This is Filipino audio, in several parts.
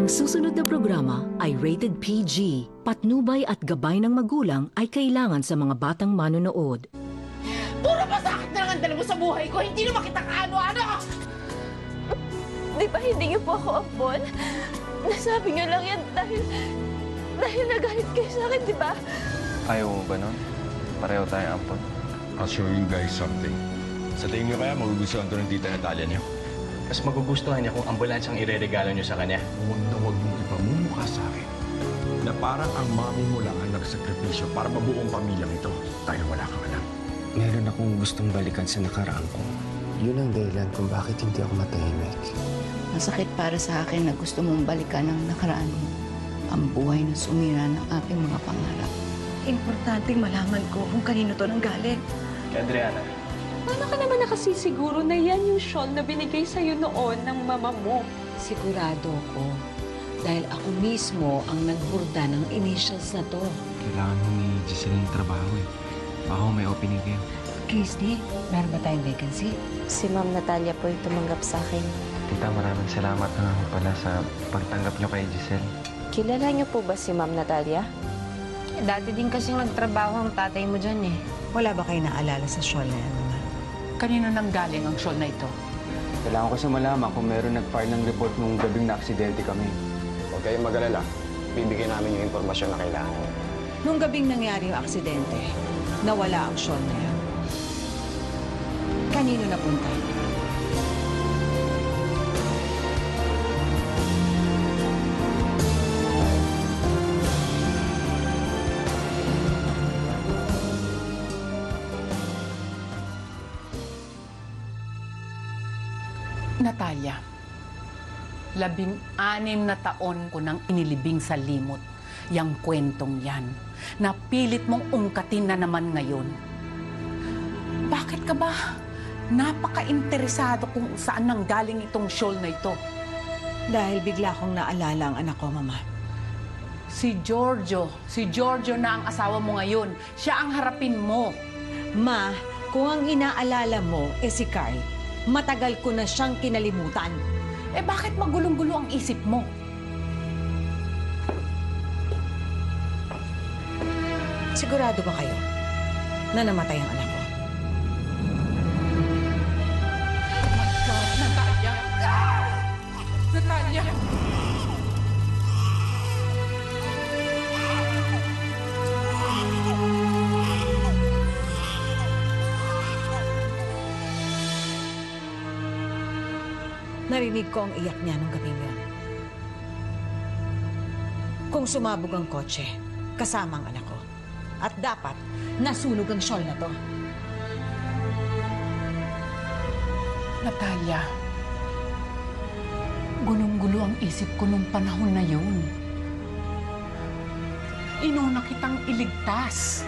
Ang susunod na programa ay rated PG. Patnubay at gabay ng magulang ay kailangan sa mga batang manonood. Puro masakit na lang ang dala mo sa buhay ko. Hindi naman kita kaano-ano! Di ba hindi niyo po ako ampon? Nasabi niyo lang yan dahil nagalit kayo sa akin, di ba? Ayaw mo ba nun? Pareho tayo ampon. I'll show you guys something. Sa tingin niyo kaya magugustuhan to ng tita Natalia niyo? Mas magugustuhan niya kung ambulansyang ireregalo niyo sa kanya. Huwag na huwag mong ipamumukha sa akin na parang ang mami mo lang ang nagsakripisyo para mabuong pamilyang ito dahil wala kang anak. Meron akong gustong balikan sa nakaraan ko. Yun ang dahilan kung bakit hindi ako matahimik. Masakit para sa akin na gusto mong balikan ang nakaraan mo. Ang buhay na sumira ng aking mga pangarap. Importanteng malaman ko kung kanino to nanggaling. Kay Adriana. Paano ka naman nakasisiguro na yan yung shawl na binigay sa'yo noon ng mama mo? Sigurado ko. Dahil ako mismo ang nagburda ng initials na to. Kailangan mo ni Giselle ng trabaho eh. Baka may opening kayo. Christy, meron ba tayong vacancy? Si Ma'am Natalia po yung tumanggap sa akin. Tita, maraming salamat na nga pala sa pagtanggap niyo kay Giselle. Kilala niyo po ba si Ma'am Natalia? Dati din kasing nagtrabaho ang tatay mo dyan eh. Wala ba kayo naalala sa shawl na yan, Mama? Kanino nang galing ang shawl na ito? Kailangan ko sa malaman kung meron nag-file ng report nung gabing na-aksidente kami. Huwag kayong mag-alala. Bibigyan namin yung impormasyon na kailangan niyo. Nung gabing nangyari yung aksidente, nawala ang shawl na yan. Kanino napunta? Natalia, 16 na taon ko nang inilibing sa limot yang kwentong yan. Napilit mong ungkatin na naman ngayon. Bakit ka ba napaka-interesado kung saan nanggaling itong shawl na ito? Dahil bigla kong naalala ang anak ko, Mama. Si Giorgio na ang asawa mo ngayon. Siya ang harapin mo. Ma, kung ang inaalala mo si Carl, matagal ko na siyang kinalimutan. Eh bakit magulong-gulo ang isip mo? Sigurado ba kayo na namatay ang anak ko? Oh my God, Natalia! Ah! Natalia! Narinig ko ang iyak niya nung gabing yun. Kung sumabog ang kotse, kasama ang anak ko. At dapat, nasunog ang shawl na to. Natalia, gulong-gulo ang isip ko nung panahon na yun. Inuna kitang iligtas.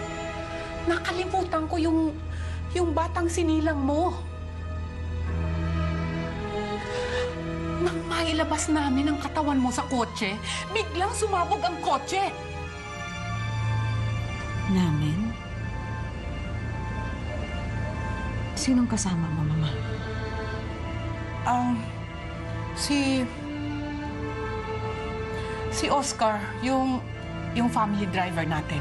Nakalimutan ko yung batang sinilang mo. Nang mailabas namin ang katawan mo sa kotse, biglang sumabog ang kotse. Namin? Sinong kasama mo, Mama? Si Oscar, yung family driver natin.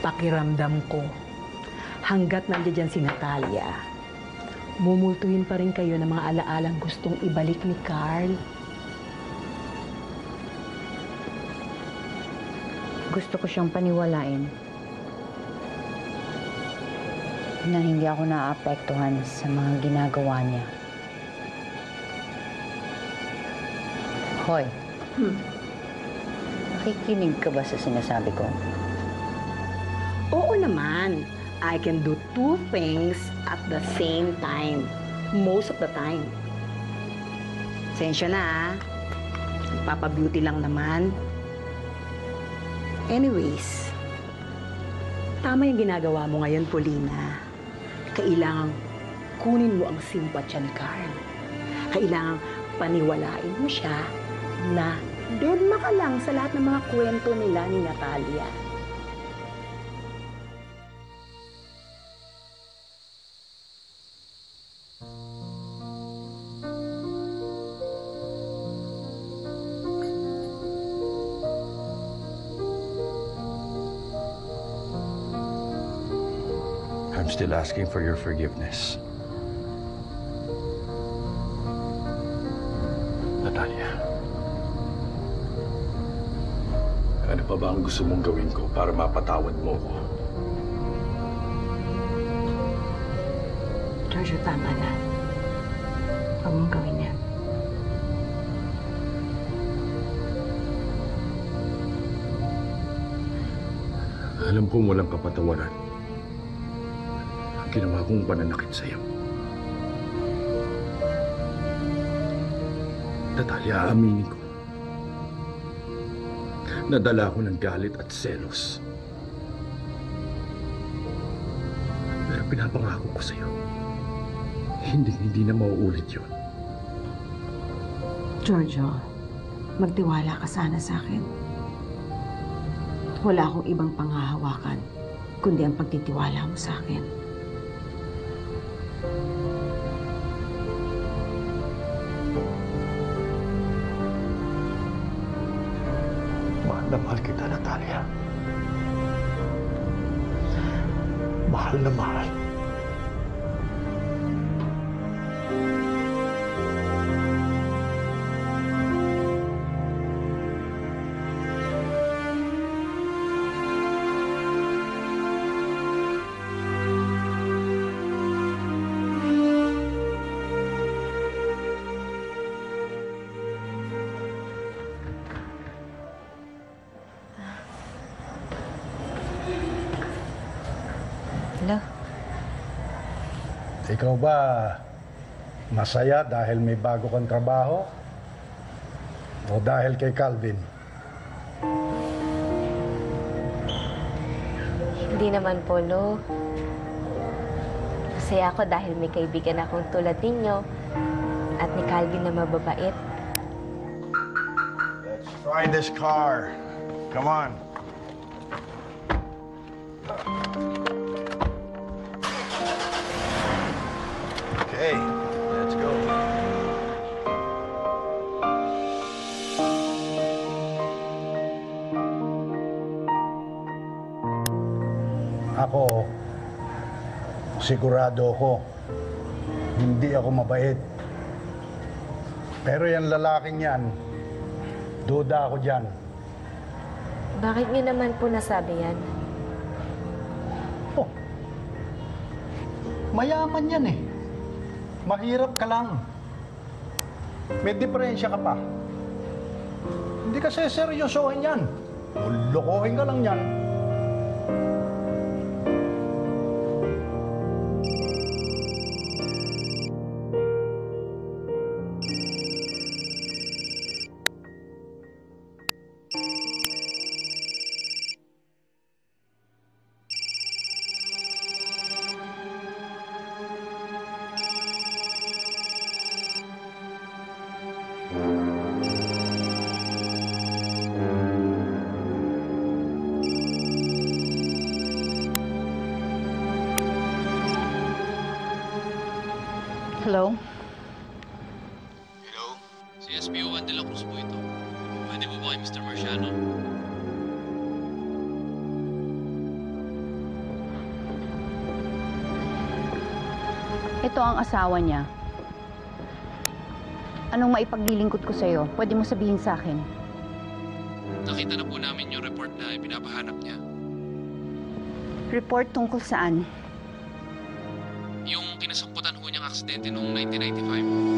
Pakiramdam ko, hanggat nandiyan si Natalia, mumultuhin pa rin kayo ng mga alaalang gustong ibalik ni Carl. Gusto ko siyang paniwalain na hindi ako naaapektuhan sa mga ginagawa niya. Hoy, nakikinig ka ba sa sinasabi ko? Oo naman, I can do two things at the same time. Most of the time. Sensya na, Papa-beauty lang naman. Anyways, tama yung ginagawa mo ngayon, Paulina. Kailangang kunin mo ang simpatsya ni Carl. Kailangang paniwalain mo siya na dedma ka lang sa lahat ng mga kwento nila ni Natalia. still asking for your forgiveness. Natalia, ano pa ba ang gusto mong gawin ko para mapatawad mo ko? Giorgio, tama na. Huwag mong gawin yan. Alam kong walang kapatawaran ang ginawa kong pananakit sa'yo. Natalia, aaminin ko. Nadala ko ng galit at selos. Pero pinapangako ko sa'yo, hindi na mauulit yun. Giorgio, magtiwala ka sana sa akin. Wala akong ibang panghahawakan, kundi ang pagtitiwala mo sa akin. Mahal na mahal kita, Natalia. Mahal na mahal. Hello? Ikaw ba masaya dahil may bago kang trabaho? O dahil kay Calvin? Hindi naman po, Lo. Masaya ako dahil may kaibigan akong tulad ninyo at ni Calvin na mababait. Let's try this car. Come on. Okay, let's go. Ako, sigurado ako, hindi ako mabait. Pero yung lalaking yan, duda ako dyan. Bakit niyo naman po nasabi yan? Oh, mayaman yan eh. Mahirap ka lang. May diferensya ka pa. Hindi kasi seryosohin yan. Lulukohin ka lang yan. Hello? Hello? Si SPO 1 de la Cruz po ito. Pwede po ba kay Mr. Marciano? Ito ang asawa niya. Anong maipaglilingkod ko sa'yo? Pwede mo sabihin sa akin. Nakita na po namin yung report na pinapahanap niya. Report tungkol saan? Yung kinasangkutan ho niyang aksidente noong 1995.